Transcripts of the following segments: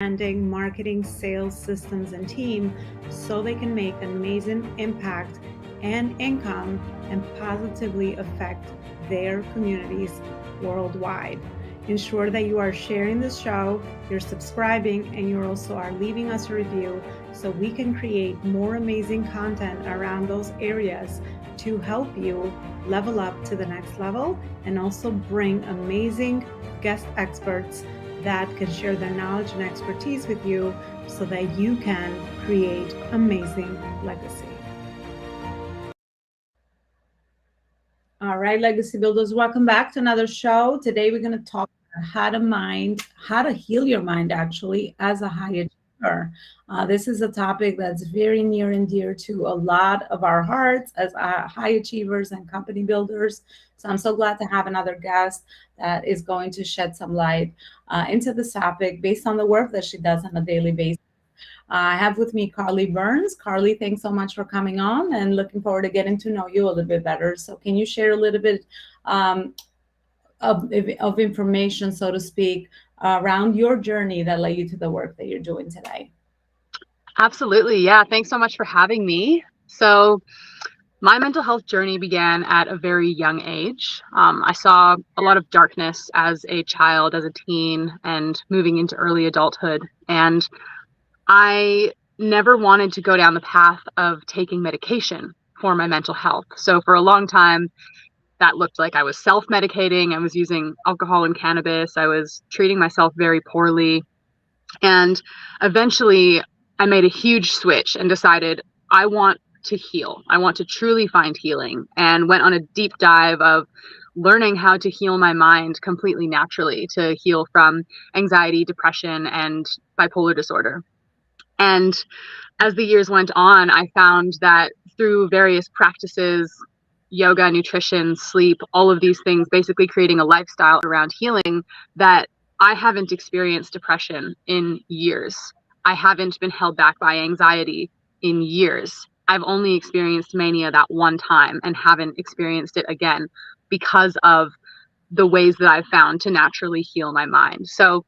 branding, marketing, sales systems, and team so they can make an amazing impact and income and positively affect their communities worldwide. Ensure that you are sharing this show, you're subscribing, and you also are leaving us a review so we can create more amazing content around those areas to help you level up to the next level and also bring amazing guest experts that can share their knowledge and expertise with you so that you can create amazing legacy. All right, legacy builders, welcome back to another show. Today we're going to talk about how to heal your mind actually as a high achiever. This is a topic that's very near and dear to a lot of our hearts as high achievers and company builders. So I'm so glad to have another guest that is going to shed some light into this topic based on the work that she does on a daily basis. I have with me Carly Burns. Carly, thanks so much for coming on and looking forward to getting to know you a little bit better. So can you share a little bit of information, so to speak, around your journey that led you to the work that you're doing today? Absolutely. Yeah. Thanks so much for having me. So, my mental health journey began at a very young age. I saw a lot of darkness as a child, as a teen, and moving into early adulthood. And I never wanted to go down the path of taking medication for my mental health. So, for a long time, that looked like I was self medicating. I was using alcohol and cannabis. I was treating myself very poorly. And eventually, I made a huge switch and decided I want to heal. I want to truly find healing, and went on a deep dive of learning how to heal my mind completely naturally, to heal from anxiety, depression, and bipolar disorder. And as the years went on, I found that through various practices, yoga, nutrition, sleep, all of these things, basically creating a lifestyle around healing, that I haven't experienced depression in years. I haven't been held back by anxiety in years. I've only experienced mania that one time and haven't experienced it again because of the ways that I've found to naturally heal my mind. So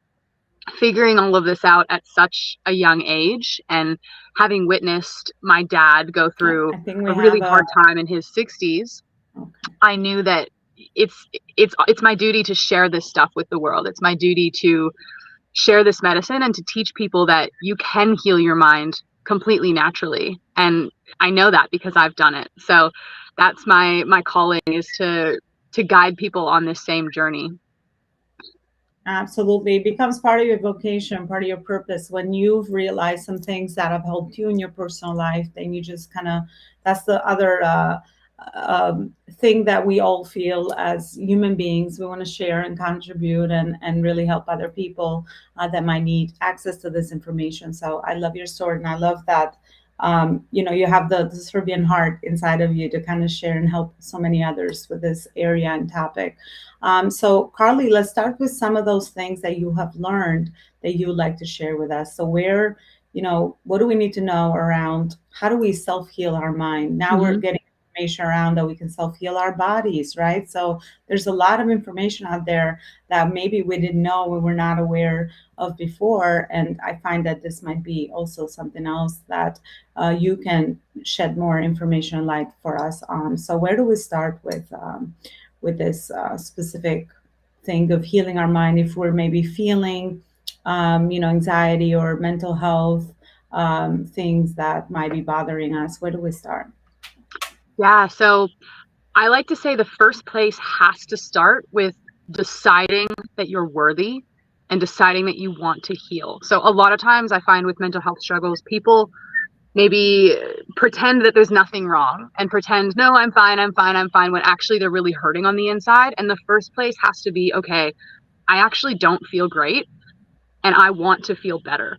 figuring all of this out at such a young age, and having witnessed my dad go through I think we a really have hard time in his 60s, okay. I knew that it's my duty to share this stuff with the world. It's my duty to share this medicine and to teach people that you can heal your mind completely naturally. And I know that because I've done it. So that's my calling, is to guide people on this same journey. Absolutely. It becomes part of your vocation, part of your purpose. When you've realized some things that have helped you in your personal life, then you just kind of, that's the other thing that we all feel as human beings. We want to share and contribute and really help other people that might need access to this information. So I love your story, and I love that. You have the Serbian heart inside of you to kind of share and help so many others with this area and topic. So, Carly, let's start with some of those things that you have learned that you would like to share with us. So, what do we need to know around how do we self heal our mind? Now we're Mm-hmm. getting information around that we can self heal our bodies, right? So, there's a lot of information out there that maybe we didn't know, we were not aware of before. And I find that this might be also something else that you can shed more information light for us on. So, where do we start with this specific thing of healing our mind if we're maybe feeling anxiety or mental health things that might be bothering us? Where do we start? Yeah. So I like to say the first place has to start with deciding that you're worthy and deciding that you want to heal. So a lot of times I find with mental health struggles, people maybe pretend that there's nothing wrong and pretend, no, I'm fine, I'm fine, I'm fine, when actually they're really hurting on the inside. And the first place has to be, okay, I actually don't feel great and I want to feel better.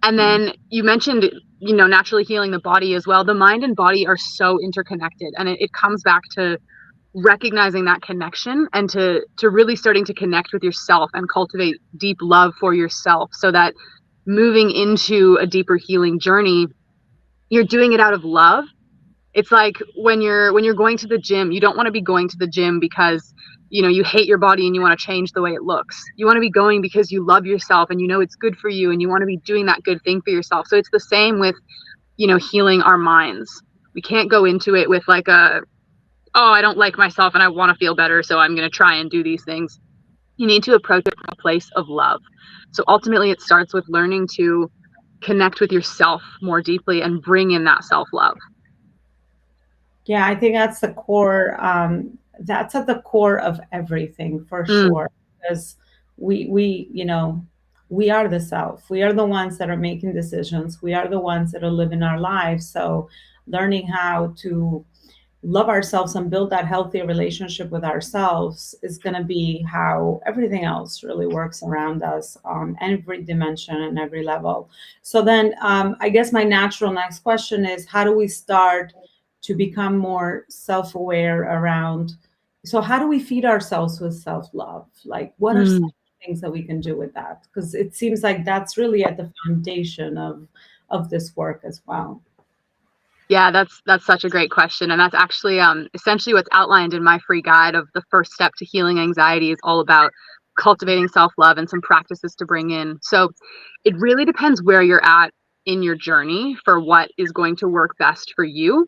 And then you mentioned, naturally healing the body as well. The mind and body are so interconnected, and it comes back to recognizing that connection, and to really starting to connect with yourself and cultivate deep love for yourself, so that moving into a deeper healing journey, you're doing it out of love It's like when you're going to the gym, you don't want to be going to the gym because you hate your body and you want to change the way it looks. You want to be going because you love yourself and you know it's good for you and you want to be doing that good thing for yourself. So it's the same with healing our minds. We can't go into it with like oh, I don't like myself and I want to feel better, so I'm going to try and do these things. You need to approach it from a place of love. So ultimately it starts with learning to connect with yourself more deeply and bring in that self-love. Yeah, I think that's the core. That's at the core of everything for Mm, sure. Because we are the self. We are the ones that are making decisions. We are the ones that are living our lives. So, learning how to love ourselves and build that healthy relationship with ourselves is going to be how everything else really works around us on every dimension and every level. So then, I guess my natural next question is, how do we start to become more self-aware around, so how do we feed ourselves with self-love? Like, what are some mm. things that we can do with that? Because it seems like that's really at the foundation of this work as well. Yeah, that's such a great question, and that's actually essentially what's outlined in my free guide of the first step to healing anxiety is all about cultivating self-love and some practices to bring in. So it really depends where you're at in your journey for what is going to work best for you.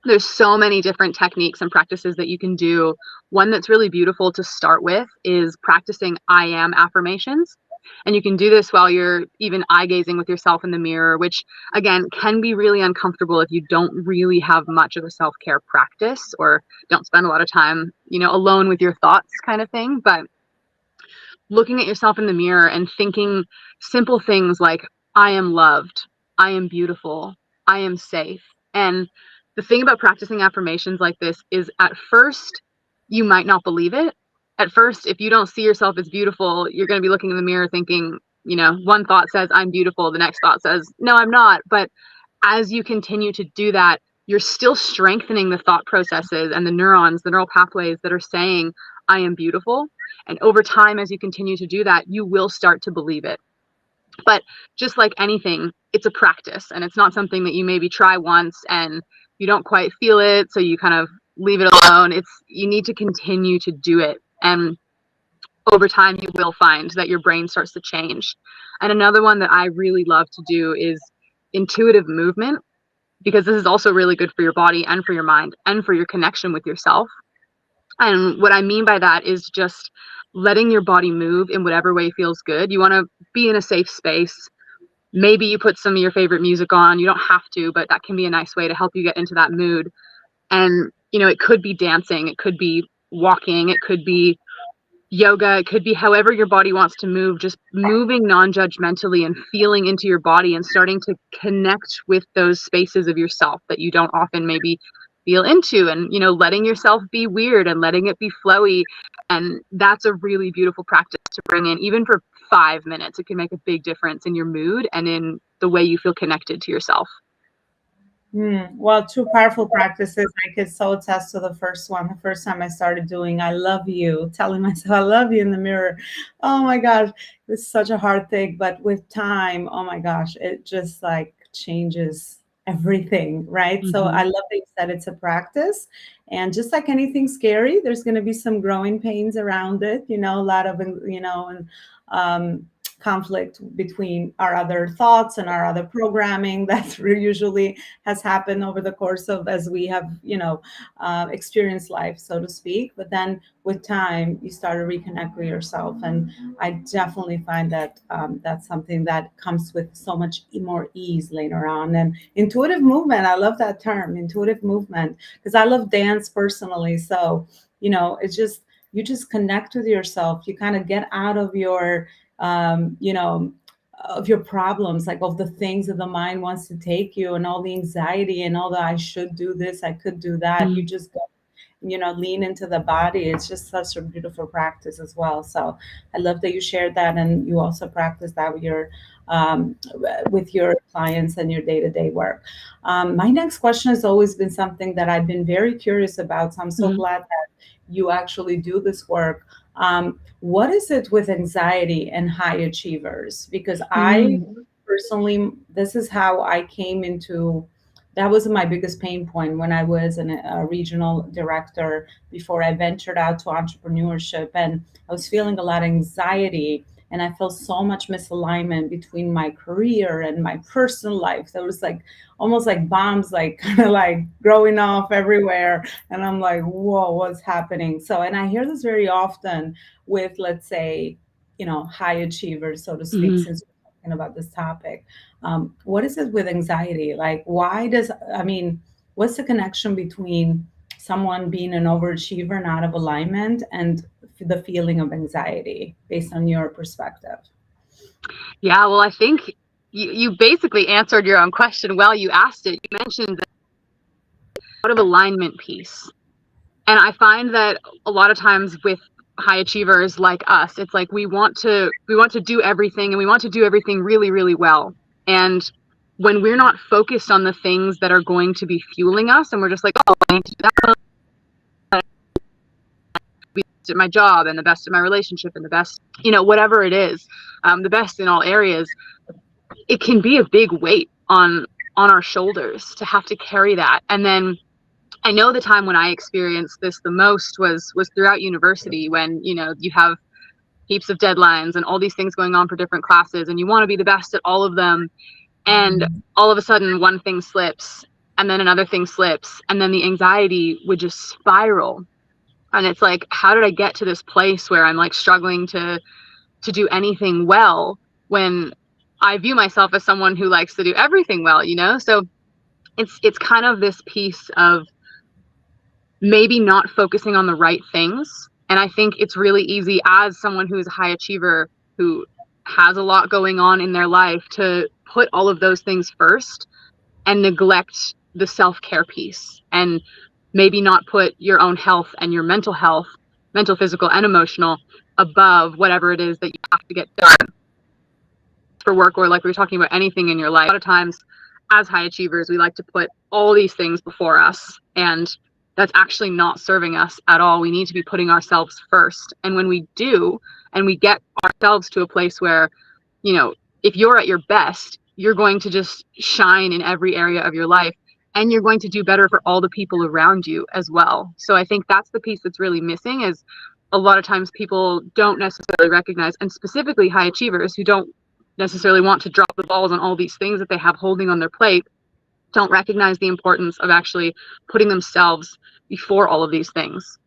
There's so many different techniques and practices that you can do. One that's really beautiful to start with is practicing I am affirmations. And you can do this while you're even eye gazing with yourself in the mirror, which again can be really uncomfortable if you don't really have much of a self care practice or don't spend a lot of time, alone with your thoughts kind of thing. But looking at yourself in the mirror and thinking simple things like, I am loved, I am beautiful, I am safe. And the thing about practicing affirmations like this is at first, you might not believe it. At first, if you don't see yourself as beautiful, you're going to be looking in the mirror thinking, one thought says, I'm beautiful. The next thought says, no, I'm not. But as you continue to do that, you're still strengthening the thought processes and the neurons, the neural pathways that are saying, I am beautiful. And over time, as you continue to do that, you will start to believe it. But just like anything, it's a practice and it's not something that you maybe try once and you don't quite feel it. So you kind of leave it alone. You need to continue to do it. And over time, you will find that your brain starts to change. And another one that I really love to do is intuitive movement, because this is also really good for your body and for your mind and for your connection with yourself. And what I mean by that is just letting your body move in whatever way feels good. You want to be in a safe space. Maybe you put some of your favorite music on. You don't have to, but that can be a nice way to help you get into that mood. And, it could be dancing, it could be walking, it could be yoga, it could be however your body wants to move, just moving non-judgmentally and feeling into your body and starting to connect with those spaces of yourself that you don't often maybe feel into, and letting yourself be weird and letting it be flowy. And that's a really beautiful practice to bring in even for 5 minutes. It can make a big difference in your mood and in the way you feel connected to yourself. Well, two powerful practices. I could so attest to the first one. The first time I started doing I love you, telling myself I love you in the mirror. Oh my gosh, it's such a hard thing. But with time, oh my gosh, it just like changes everything, right? So Mm-hmm. I love that you said it's a practice. And just like anything scary, there's going to be some growing pains around it, a lot of, and conflict between our other thoughts and our other programming that usually has happened over the course of as we have experienced life, so to speak. But then with time you start to reconnect with yourself, and I definitely find that that's something that comes with so much more ease later on. And intuitive movement, I love that term, intuitive movement, because I love dance personally. So it's just, you just connect with yourself, you kind of get out of your um, you know, of your problems, like of the things that the mind wants to take you, and all the anxiety and all the I should do this, I could do that. You just go, lean into the body. It's just such a beautiful practice as well. So I love that you shared that, and you also practice that um, with your clients and your day-to-day work. My next question has always been something that I've been very curious about. So I'm so Mm-hmm. glad that you actually do this work. What is it with anxiety and high achievers? Because I Mm-hmm. personally, this is how I came into that was my biggest pain point when I was a regional director before I ventured out to entrepreneurship. And I was feeling a lot of anxiety, and I felt so much misalignment between my career and my personal life. There was like almost like bombs, like kind of like growing off everywhere. And I'm like, whoa, what's happening? So, and I hear this very often with, let's say, high achievers, so to speak, Mhm. since we're talking about this topic. What is it with anxiety? Like, why does, I mean, what's the connection between someone being an overachiever and out of alignment and the feeling of anxiety based on your perspective? Yeah, well, I think you basically answered your own question while you asked it. You mentioned the out of alignment piece. And I find that a lot of times with high achievers like us, it's like we want to do everything, and we want to do everything really, really well. And when we're not focused on the things that are going to be fueling us, and we're just like, oh, I need to do that, be the best at my job and the best at my relationship and the best, whatever it is, the best in all areas, it can be a big weight on our shoulders to have to carry that. And then I know the time when I experienced this the most was throughout university, when you have heaps of deadlines and all these things going on for different classes, and you want to be the best at all of them, and all of a sudden one thing slips, and then another thing slips, and then the anxiety would just spiral. And it's like, how did I get to this place where I'm like struggling to do anything well, when I view myself as someone who likes to do everything well. So it's kind of this piece of maybe not focusing on the right things. And I think it's really easy as someone who is a high achiever, who has a lot going on in their life, to put all of those things first and neglect the self-care piece, and maybe not put your own health and your mental health, mental, physical, and emotional, above whatever it is that you have to get done for work, or like we were talking about, anything in your life. A lot of times as high achievers, we like to put all these things before us, and that's actually not serving us at all. We need to be putting ourselves first. And when we do, and we get ourselves to a place where, if you're at your best, you're going to just shine in every area of your life, and you're going to do better for all the people around you as well. So I think that's the piece that's really missing, is a lot of times people don't necessarily recognize, and specifically high achievers who don't necessarily want to drop the balls on all these things that they have holding on their plate, don't recognize the importance of actually putting themselves before all of these things,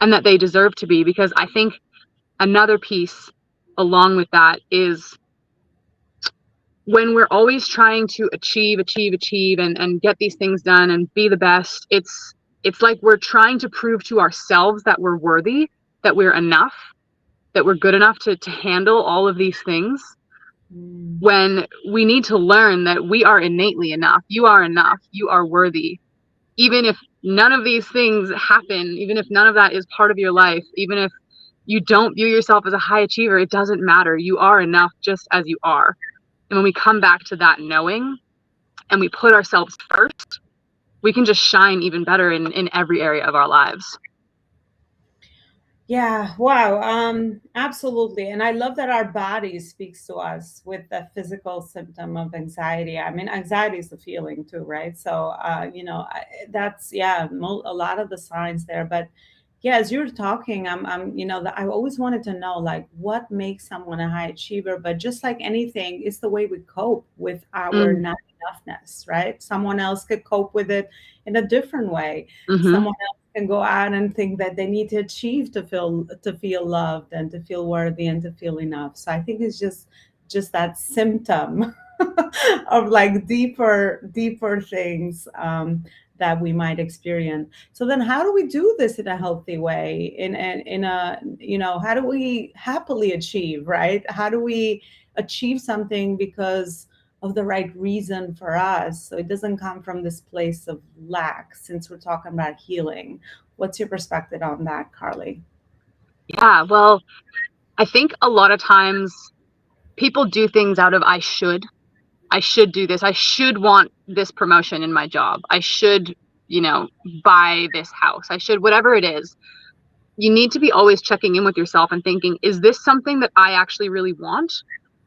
and that they deserve to be. Because I think another piece along with that is, when we're always trying to achieve and get these things done and be the best, it's like we're trying to prove to ourselves that we're worthy, that we're enough, that we're good enough to handle all of these things, when we need to learn that we are innately enough. You are enough. You are worthy. Even if none of these things happen, even if none of that is part of your life, even if you don't view yourself as a high achiever, it doesn't matter. You are enough just as you are. And when we come back to that knowing, and we put ourselves first, we can just shine even better in every area of our lives. Yeah, wow. Absolutely. And I love that our body speaks to us with the physical symptom of anxiety. I mean, anxiety is a feeling too, right? So, that's, yeah, a lot of the signs there. But yeah, as you're talking, I always wanted to know, like, what makes someone a high achiever. But just like anything, it's the way we cope with our Mm, not enoughness, right? Someone else could cope with it in a different way. mm-hmm. Someone can go out and think that they need to achieve to feel loved and to feel worthy and to feel enough. So I think it's just that symptom of like deeper things that we might experience. So then, how do we do this in a healthy way? In a how do we happily achieve, right? How do we achieve something because of the right reason for us, so it doesn't come from this place of lack, since we're talking about healing? What's your perspective on that, Carly? Yeah, well, I think a lot of times people do things out of, I should do this. I should want this promotion in my job. I should, buy this house. I should, whatever it is. You need to be always checking in with yourself and thinking, is this something that I actually really want?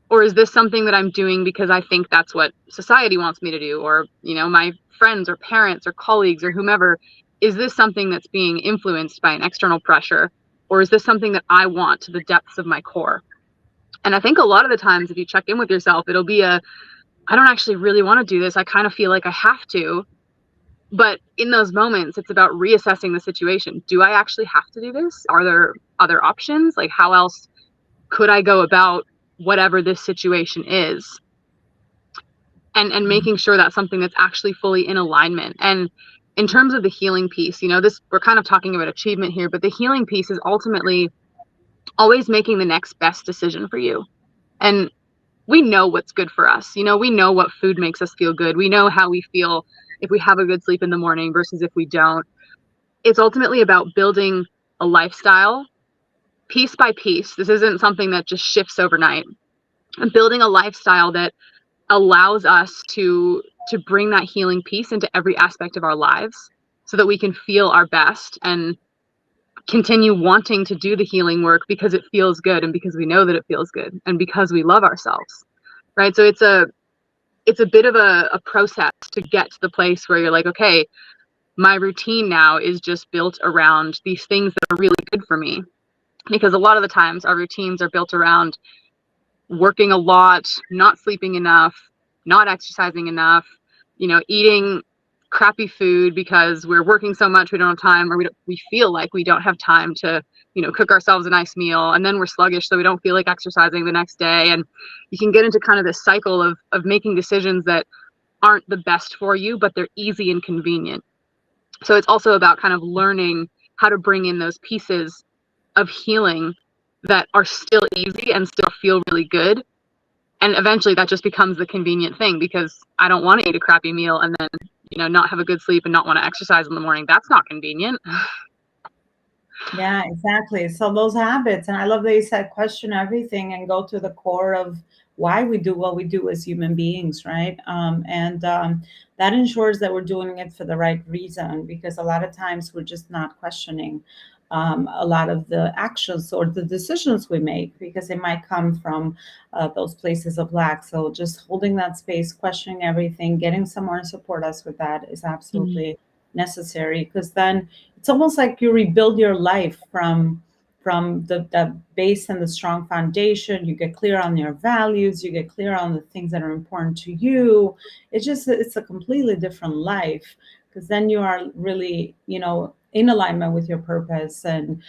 Or is this something that I'm doing because I think that's what society wants me to do? Or, my friends or parents or colleagues or whomever, is this something that's being influenced by an external pressure? Or is this something that I want to the depths of my core? And I think a lot of the times, if you check in with yourself, it'll be I don't actually really want to do this. I kind of feel like I have to. But in those moments, it's about reassessing the situation. Do I actually have to do this? Are there other options? Like, how else could I go about whatever this situation is? And making sure that's something that's actually fully in alignment. And in terms of the healing piece, we're kind of talking about achievement here, but the healing piece is ultimately always making the next best decision for you. And we know what's good for us. We know what food makes us feel good. We know how we feel if we have a good sleep in the morning versus if we don't. It's ultimately about building a lifestyle piece by piece. This isn't something that just shifts overnight. And building a lifestyle that allows us to bring that healing piece into every aspect of our lives so that we can feel our best and continue wanting to do the healing work because it feels good and because we know that it feels good and because we love ourselves. Right? So it's a bit of a process to get to the place where you're like, okay, my routine now is just built around these things that are really good for me. Because a lot of the times our routines are built around working a lot, not sleeping enough, not exercising enough, eating crappy food because we're working so much we don't have time, or we feel like we don't have time to, cook ourselves a nice meal, and then we're sluggish so we don't feel like exercising the next day. And you can get into kind of this cycle of making decisions that aren't the best for you, but they're easy and convenient. So it's also about kind of learning how to bring in those pieces of healing that are still easy and still feel really good. And eventually that just becomes the convenient thing, because I don't want to eat a crappy meal and then, not have a good sleep and not want to exercise in the morning. That's not convenient. Yeah, exactly. So those habits, and I love that you said question everything and go to the core of why we do what we do as human beings, right? And that ensures that we're doing it for the right reason, because a lot of times we're just not questioning a lot of the actions or the decisions we make, because it might come from those places of lack. So just holding that space, questioning everything, getting someone to support us with that is Mm-hmm. absolutely necessary, because then it's almost like you rebuild your life from the base and the strong foundation. You get clear on your values, you get clear on the things that are important to you. It's a completely different life, because then you are really, in alignment with your purpose, and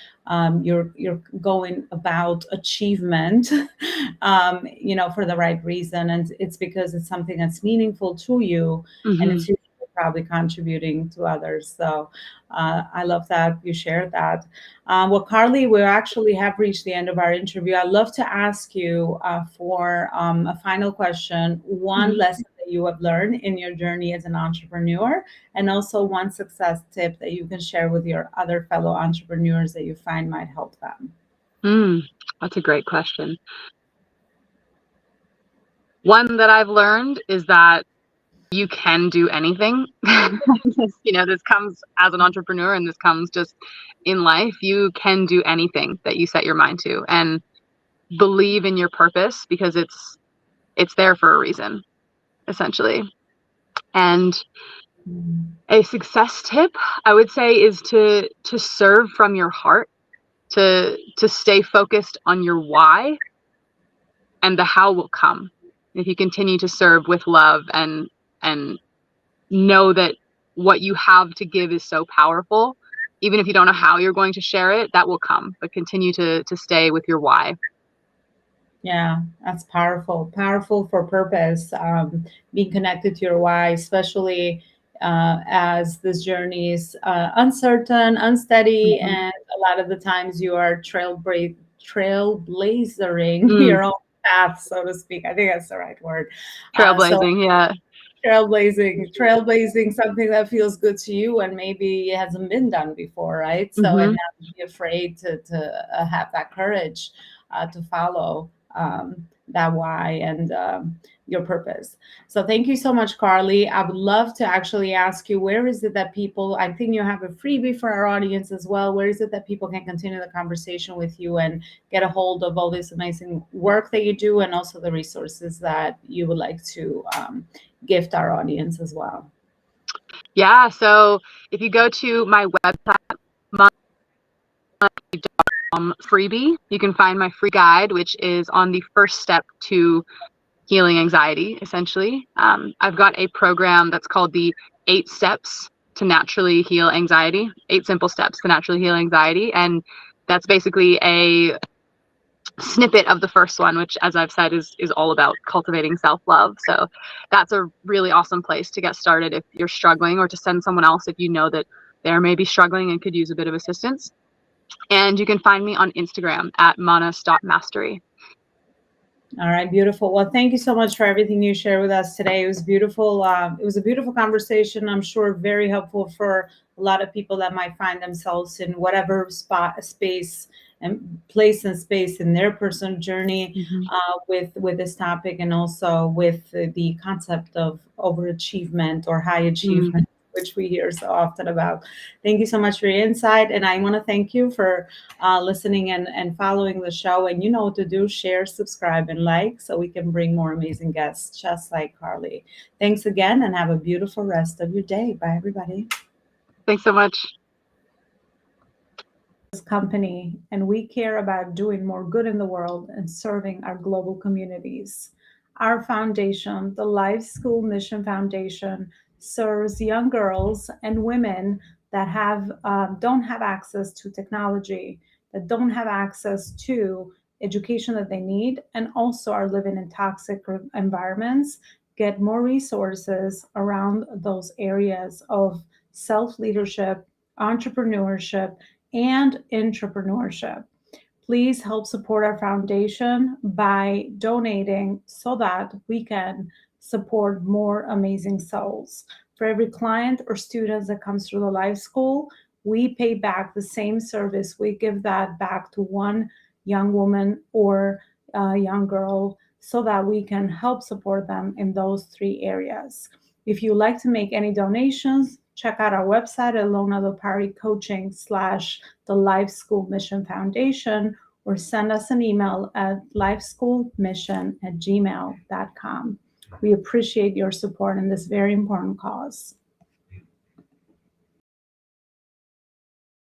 you're going about achievement for the right reason, and it's because it's something that's meaningful to you, and Mm-hmm. it's probably contributing to others. So I love that you shared that. Well, Carly, we actually have reached the end of our interview. I'd love to ask you for a final question, one Mm-hmm. lesson that you have learned in your journey as an entrepreneur, and also one success tip that you can share with your other fellow entrepreneurs that you find might help them. That's a great question. One that I've learned is that you can do anything. This comes as an entrepreneur, and this comes just in life. You can do anything that you set your mind to, and believe in your purpose, because it's there for a reason, essentially. And a success tip, I would say, is to serve from your heart, to stay focused on your why, and the how will come. If you continue to serve with love and know that what you have to give is so powerful, even if you don't know how you're going to share it, that will come. But continue to stay with your why. Yeah, that's powerful. Powerful for purpose. Being connected to your why, especially as this journey is uncertain, unsteady, Mm-hmm. and a lot of the times you are trailblazing Mm, your own path, so to speak. I think that's the right word. So trailblazing, yeah. trailblazing something that feels good to you and maybe it hasn't been done before, right? So, and Mm-hmm. not be afraid to have that courage to follow. that why and your purpose. So thank you so much, Carly. I would love to actually ask you, where is it that people, I think you have a freebie for our audience as well. Where is it that people can continue the conversation with you and get a hold of all this amazing work that you do, and also the resources that you would like to gift our audience as well? Yeah, so if you go to my website, freebie, you can find my free guide, which is on the first step to healing anxiety, essentially. I've got a program that's called the 8 Steps to Naturally Heal Anxiety, 8 Simple Steps to Naturally Heal Anxiety. And that's basically a snippet of the first one, which, as I've said, is all about cultivating self-love. So that's a really awesome place to get started if you're struggling, or to send someone else if you know that they're maybe struggling and could use a bit of assistance. And you can find me on Instagram at manas.mastery. All right, beautiful. Well, thank you so much for everything you shared with us today. It was beautiful. It was a beautiful conversation. I'm sure very helpful for a lot of people that might find themselves in whatever spot, space, and place and space in their personal journey with this topic, and also with the concept of overachievement or high achievement, which we hear so often about. Thank you so much for your insight, and I want to thank you for listening and following the show. And you know what to do: share, subscribe, and like, so we can bring more amazing guests just like Carly. Thanks again, and have a beautiful rest of your day. Bye, everybody. Thanks so much. Company, and we care about doing more good in the world and serving our global communities. Our foundation, the Life School Mission Foundation, serves young girls and women that don't have access to technology, that don't have access to education that they need, and also are living in toxic environments, get more resources around those areas of self leadership, entrepreneurship, and entrepreneurship. Please help support our foundation by donating so that we can support more amazing souls. For every client or student that comes through the Life School, we pay back the same service. We give that back to one young woman or young girl so that we can help support them in those 3 areas. If you'd like to make any donations, check out our website at Elona Lopari Coaching / the Life School Mission Foundation, or send us an email at lifeschoolmission@gmail.com. We appreciate your support in this very important cause.